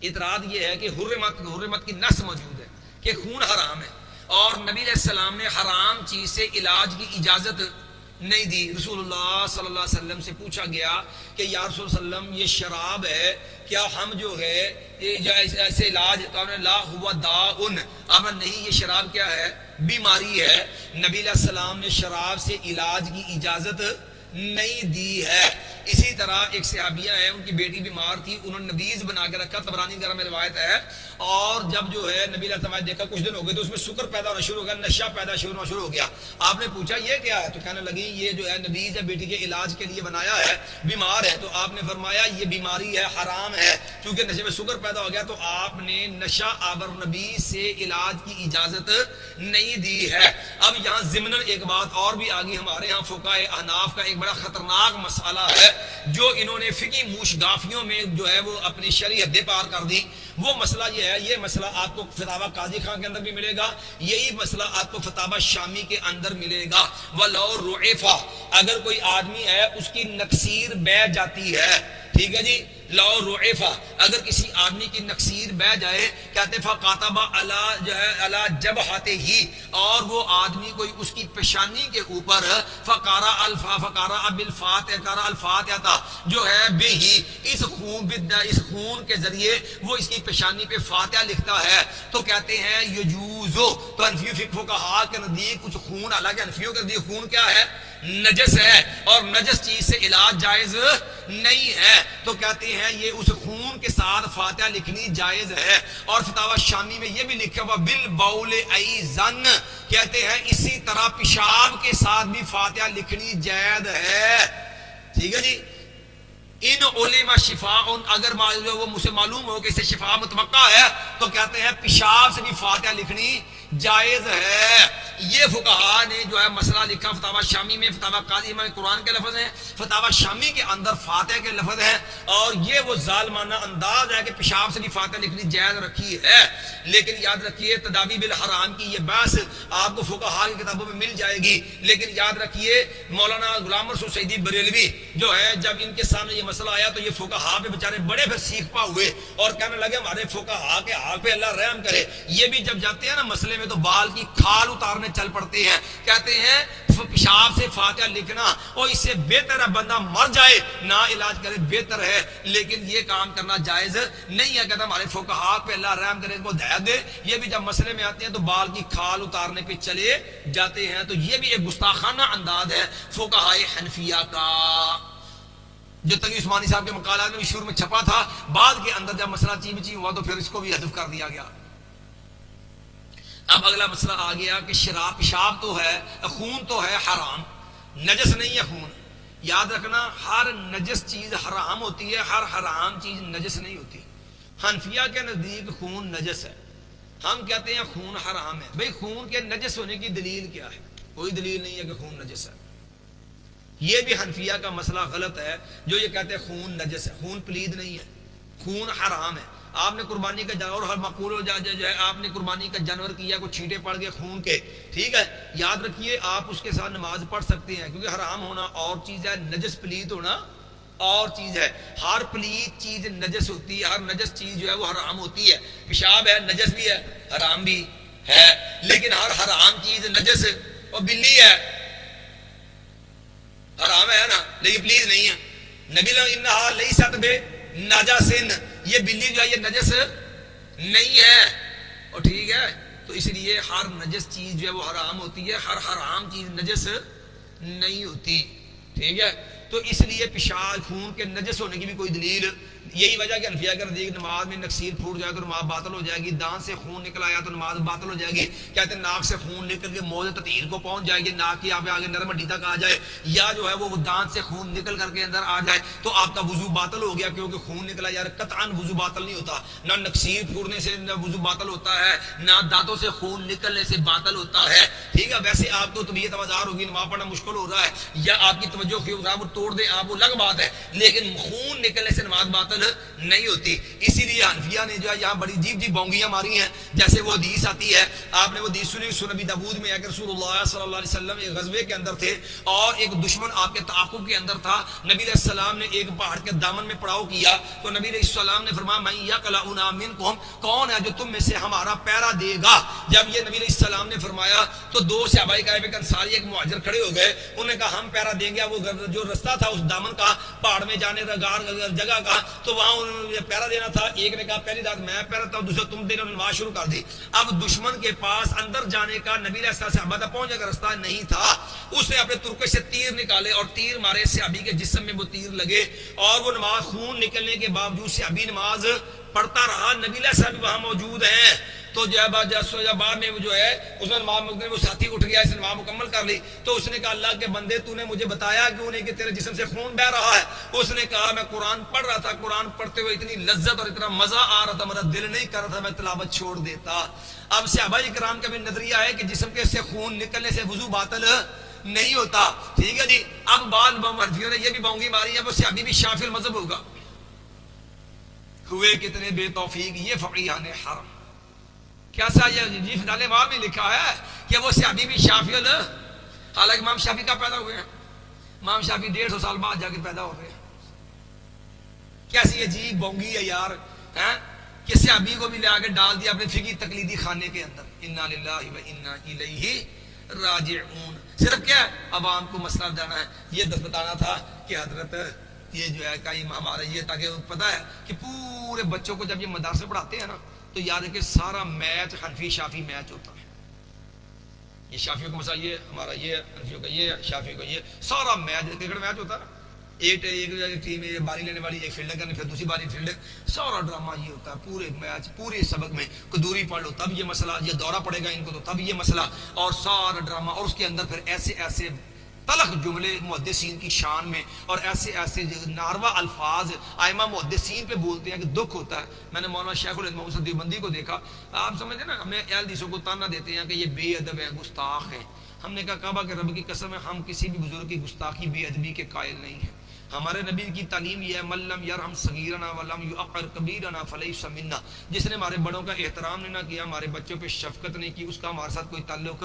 اعتراض یہ ہے کہ حرمت کی نص موجود ہے کہ خون حرام ہے، اور نبی علیہ السلام نے حرام چیز سے علاج کی اجازت نہیں دی۔ رسول اللہ صلی اللہ علیہ وسلم سے پوچھا گیا کہ یا رسول اللہ علیہ وسلم یہ شراب ہے، کیا ہم جو ہے یہ ایسے علاج؟ تو آپ نے لا ہوا داءن، آپ نے نہیں، یہ شراب کیا ہے؟ بیماری ہے۔ نبی علیہ السلام نے شراب سے علاج کی اجازت نہیں دی ہے۔ اسی طرح ایک صحابیہ ہے، ان کی بیٹی بیمار تھی، انہوں نے نبیذ بنا کے رکھا، طبرانی وغیرہ میں روایت ہے، اور جب جو ہے نبی علیہ السلام نے دیکھا کچھ دن ہو گئے تو اس میں سکر پیدا ہونا شروع ہو گیا، نشہ پیدا ہونا شروع ہو گیا۔ آپ نے پوچھا یہ کیا ہے؟ تو کہنے لگی یہ جو ہے نبیذ ہے، بیٹی کے علاج کے لیے بنایا ہے، بیمار ہے۔ تو آپ نے فرمایا یہ بیماری ہے، حرام ہے، کیونکہ نشے میں سکر پیدا ہو گیا، تو آپ نے نشہ آور نبیذ سے علاج کی اجازت نہیں دی ہے۔ اب یہاں ضمناً ایک بات اور بھی آگی، ہمارے ہاں فقہائے احناف کا ایک بڑا خطرناک مسئلہ ہے جو انہوں نے فقہی موشگافیوں میں جو ہے وہ اپنی شرعی حدیں پار کر دی۔ وہ مسئلہ یہ ہے، یہ مسئلہ آپ کو فتاوی قاضی خان کے اندر بھی ملے گا، یہی مسئلہ آپ کو فتاوی شامی کے اندر ملے گا۔ وَلَوْ رُعِفَ، اگر کوئی آدمی ہے اس کی نکسیر بہ جاتی ہے، ٹھیک ہے جی، لو رعفا، اگر کسی آدمی کی نکسیر بہ جائے، کہتے فقاتبہ علی جو ہے علی جبہتے ہی، اور وہ آدمی کوئی اس کی پیشانی کے اوپر فقارا الفاتحہ جو ہے بے ہی، اس خون کے ذریعے وہ اس کی پیشانی پہ فاتحہ لکھتا ہے، تو کہتے ہیں یجوزو، تو حنفی فقہا کے نزدیک کچھ خون، حالانکہ حنفیوں کے نزدیک خون کیا ہے؟ نجس ہے، اور نجس چیز سے علاج جائز نہیں ہے، تو کہتے ہیں یہ اس خون کے ساتھ فاتحہ لکھنی جائز ہے۔ اور فتاوی شامی میں یہ بھی لکھا ہوا بالبول ایزن، کہتے ہیں اسی طرح پیشاب کے ساتھ بھی فاتحہ لکھنی جائز ہے، ٹھیک ہے جی۔ ان علماء شفاء، اگر وہ مجھے معلوم ہو کہ اس سے شفا متوقع ہے، تو کہتے ہیں پیشاب سے بھی فاتحہ لکھنی جائز ہے۔ یہ فقہا نے جو ہے مسئلہ لکھا فتاوی شامی میں، فتاوی قاضی میں قرآن کے لفظ ہیں، فتاوی شامی کے اندر فاتحہ کے لفظ ہیں، اور یہ وہ ظالمانہ انداز ہے کہ پیشاب سے بھی فاتحہ لکھنی جائز رکھی ہے۔ لیکن یاد رکھیے تداوی بالحرام کی یہ بحث آپ کو فقہا کی کتابوں میں مل جائے گی، لیکن یاد رکھیے مولانا غلام رسول سعیدی بریلوی جو ہے، جب ان کے سامنے یہ مسئلہ آیا تو یہ فقہا پہ بیچارے بڑے پھر سیکھ پا ہوئے اور کہنے لگے ہمارے فقہا کے حال پہ اللہ رحم کرے۔ یہ بھی جب جاتے ہیں نا مسئلے میں تو بال کی کھال اتارنے چل پڑتے ہیں، کہتے ہیں پیشاب سے فاتحہ لکھنا اور اس سے بہتر ہے بندہ مر جائے نہ علاج کرے، بہتر ہے، لیکن یہ کام کرنا جائز نہیں ہے۔ کہتا ہمارے فقہا پہ اللہ رحم کرے، ان کو ہدایت دے۔ یہ بھی جب مسئلے میں آتے ہیں تو بال کی کھال اتارنے پہ چلے جاتے ہیں، تو یہ بھی ایک گستاخانہ انداز ہے فقہائے حنفیہ کا، جو تقی عثمانی صاحب کے مقالات میں بھی شروع میں چھپا تھا، بعد کے اندر جب مسئلہ چیمچی ہوا تو پھر اس کو بھی حذف کر دیا گیا۔ اب اگلا مسئلہ آ گیا کہ شراب، پیشاب تو ہے، خون تو ہے حرام، نجس نہیں ہے خون۔ یاد رکھنا ہر نجس چیز حرام ہوتی ہے، ہر حرام چیز نجس نہیں ہوتی۔ حنفیہ کے نزدیک خون نجس ہے، ہم کہتے ہیں خون حرام ہے۔ بھئی خون کے نجس ہونے کی دلیل کیا ہے؟ کوئی دلیل نہیں ہے کہ خون نجس ہے۔ یہ بھی حنفیہ کا مسئلہ غلط ہے جو یہ کہتے ہیں خون نجس ہے، خون پلید نہیں ہے، خون حرام ہے۔ آپ نے قربانی کا جانور، ہر مقبول ہو جائے جو ہے آپ نے قربانی کا جانور کیا، کوئی چھینٹے پڑ گئے خون کے، ٹھیک ہے، یاد رکھیے آپ اس کے ساتھ نماز پڑھ سکتے ہیں، کیونکہ حرام ہونا اور چیز ہے، نجس پلید ہونا اور چیز ہے۔ ہر پلید چیز نجس ہوتی ہے، ہر نجس چیز جو ہے وہ حرام ہوتی ہے۔ پیشاب ہے، نجس بھی ہے، حرام بھی ہے، لیکن ہر حرام چیز نجس اور بلی ہے، حرام ہے نا، لیکن پلیز نہیں ہے۔ نبی انہا لیست بنجس، یہ بلی جو ہے یہ نجس نہیں ہے، اور ٹھیک ہے، تو اس لیے ہر نجس چیز جو ہے وہ حرام ہوتی ہے، ہر حرام چیز نجس نہیں ہوتی، ٹھیک ہے۔ تو اس لیے پیشاب، خون کے نجس ہونے کی بھی کوئی دلیل، یہی وجہ کہ حنفیہ کے نزدیک نماز میں نکسیر پھوٹ جائے تو نماز باطل ہو جائے گی، دانت سے خون نکل آیا تو نماز باطل ہو جائے گی، کہتے ہیں ناک سے خون نکل کے موضع تطہیر کو پہنچ جائے گی، ناک کی آگے نرم ہڈی تک آ جائے، یا جو ہے وہ دانت سے خون نکل کر کے اندر آ جائے تو آپ کا وضو باطل ہو گیا، کیونکہ خون نکلا یار قطعاً وضو باطل نہیں ہوتا، نہ نکسیر پھوڑنے سے نہ وضو باطل ہوتا ہے، نہ دانتوں سے خون نکلنے سے باطل ہوتا ہے، ٹھیک ہے۔ ویسے آپ کو طبیعت آزار ہوگی، نماز پڑھنا مشکل ہو رہا ہے، یا آپ کی توجہ خراب توڑ دے آپ، وہ الگ بات ہے، لیکن خون نکلنے سے نماز باطل باطل نہیں ہوتی. اسی لیے حنفیہ نے جو ہے یہاں بڑی عجیب عجیب بونگیاں ماری ہیں. جیسے وہ حدیث آتی ہے, آپ نے وہ حدیث سنی سنن نبی داؤد میں ہے کہ رسول اللہ صلی اللہ علیہ وسلم ایک غزوے کے اندر تھے اور ایک دشمن آپ کے تعاقب کے اندر تھا. نبی علیہ السلام نے ایک پہاڑ کے دامن میں پڑاؤ کیا تو نبی علیہ السلام نے فرمایا من یقلعنا منکم, کون ہے جو تم میں سے ہمارا پہرا دے گا. جب یہ نبی علیہ السلام نے فرمایا تو دو صحابہ کرام ایک انصاری ایک مہاجر کھڑے ہو گئے. انہوں نے کہا ہم پہرا دیں گے. وہ جو رستہ تھا اس دامن کا پہاڑ میں جانے کا جگہ کا, تو وہاں انہوں نے پہرا دینا تھا. ایک نے کہا پہلی رات میں پہرا تھا, دوسرا تم دینا. نماز شروع کر دی. اب دشمن کے پاس اندر جانے کا نبی علیہ السلام صحابہ تک پہنچنے کا رستہ نہیں تھا. اس نے اپنے ترکے سے تیر نکالے اور تیر مارے. صحابی کے جسم میں وہ تیر لگے اور وہ نماز خون نکلنے کے باوجود صحابی نماز پڑھتا رہا. نبی علیہ السلام بھی وہاں موجود ہیں. تو جب بعد میں جو ہے اس نے وہ ساتھی اٹھ گیا, اس نے نماز مکمل کر لی. تو اس نے کہا اللہ کے بندے تو نے مجھے بتایا کیوں نہیں کہ تیرے جسم سے خون بہ رہا ہے. اس نے کہا میں قرآن پڑھ رہا تھا, قرآن پڑھتے ہوئے اتنی لذت اور اتنا مزہ آ رہا تھا, میرا دل نہیں کر رہا تھا میں تلاوت چھوڑ دیتا. اب صحابہ کرام کا بھی نظریہ ہے کہ جسم کے سے خون نکلنے سے وضو باطل نہیں ہوتا. ٹھیک ہے جی. اب بعض مرجئیوں نے یہ بھی بونگی ماری ہے وہ صحابی بھی شافعی المذہب ہوگا. ہوئے کتنے بے توفیق یہ فقیہان حرم. کیسا یہ جی فضال ماں میں لکھا ہے کہ وہ صحابی بھی شافعی حالانکہ امام شافعی کا پیدا ہوئے ہیں. امام شافعی 150 سال بعد جا کے پیدا ہو گئے. کیسی عجیب بونگی ہے یار کہ صحابی کو بھی لے آگے ڈال دیا اپنے فقہی تقلیدی خانے کے اندر. انا للہ و انا الیہ راجعون. صرف کیا ہے عوام کو مسئلہ جانا ہے. یہ بتانا تھا کہ حضرت یہ جو ہے کہیں ہمارا یہ تاکہ پتہ ہے کہ پورے بچوں کو جب یہ مدرسے پڑھاتے ہیں نا تو یاد ہے کہ سارا میچ حنفی شافی میچ ہوتا ہے. یہ شافیوں کا مسئلہ یہ, ہمارا یہ, حنفیوں کا یہ, شافیوں کا یہ, سارا میچ کرکٹ میچ ہوتا ہے. ایک ٹیم باری لینے والی ایک فیلڈنگ کرنی, پھر دوسری باری فیلڈنگ, سارا ڈرامہ یہ ہوتا ہے پورے میچ پورے سبق میں. کوئی دوری پڑھ لو تب یہ مسئلہ, یہ دورہ پڑے گا ان کو تو تب یہ مسئلہ, اور سارا ڈرامہ. اور اس کے اندر پھر ایسے ایسے تلخ جملے محدثین کی شان میں اور ایسے ایسے ناروا الفاظ ائمہ محدثین پہ بولتے ہیں کہ دکھ ہوتا ہے. میں نے مولانا شیخ الہند محمد دیوبندی کو دیکھا. آپ سمجھتے نا ہمیں اہل حدیثوں کو تانا دیتے ہیں کہ یہ بے ادب ہے, گستاخ ہیں. ہم نے کہا کعبہ کے رب کی قسم ہے ہم کسی بھی بزرگ کی گستاخی بے ادبی کے قائل نہیں ہیں. ہمارے نبی کی تعلیم یہ ہے من لم یرحم صغیرنا ولم یعقر کبیرنا فلیس منا. جس نے ہمارے بڑوں کا احترام نہیں کیا, ہمارے بچوں پہ شفقت نہیں کی, اس کا ہمارے ساتھ کوئی تعلق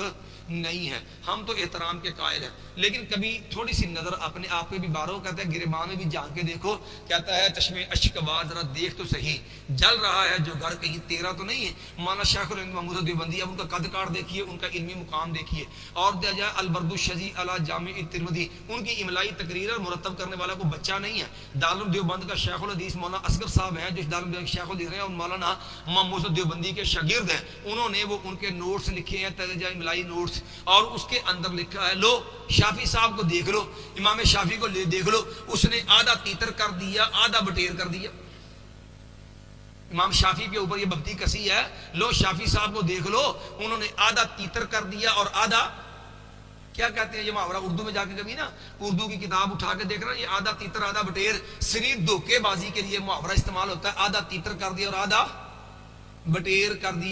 نہیں ہے. ہم تو احترام کے قائل ہیں لیکن کبھی تھوڑی سی نظر اپنے آپ پہ بھی بارو. کہتا ہے گریباں میں بھی جھانک کے دیکھو. کہتا ہے چشمے اشک آواز ذرا دیکھ تو صحیح, جل رہا ہے جو گھر کہیں تیرا تو نہیں ہے. مولانا شیخ الہند محمود دیوبندی, اب ان کا قد کاٹ دیکھیے, ان کا علمی مقام دیکھیے. اور دیا جائے البرد الشذی علی جامع الترمذی, ان کی املائی تقریر اور مرتب کرنے والا کو بچہ نہیں ہے. دارالعلوم دیوبند کا شیخ الحدیث مولانا اصغر صاحب ہیں جو دارالعلوم شیخ الحدیث ہیں, مولانا محمود دیوبندی کے شاگرد ہیں. انہوں نے وہ ان کے نوٹس لکھے ہیں ترجمہ املائی نوٹس, اور اس کے اندر لکھا ہے لو شافعی صاحب کو دیکھ لو, امام شافعی کو دیکھ لو, اس نے آدھا تیتر کر دیا آدھا بٹیر کر دیا. امام شافعی کے اوپر یہ ببتی کسی ہے. لو شافعی صاحب کو دیکھ لو, انہوں نے آدھا تیتر کر دیا اور آدھا کیا کہتے ہیں یہ محاورہ اردو میں جا کے کبھی نا اردو کی کتاب اٹھا کے دیکھنا, یہ آدھا تیتر آدھا بٹیر صرف دھوکے بازی کے لیے محاورہ استعمال ہوتا ہے. آدھا تیتر کر دیا اور آدھا بٹیر کر دیا.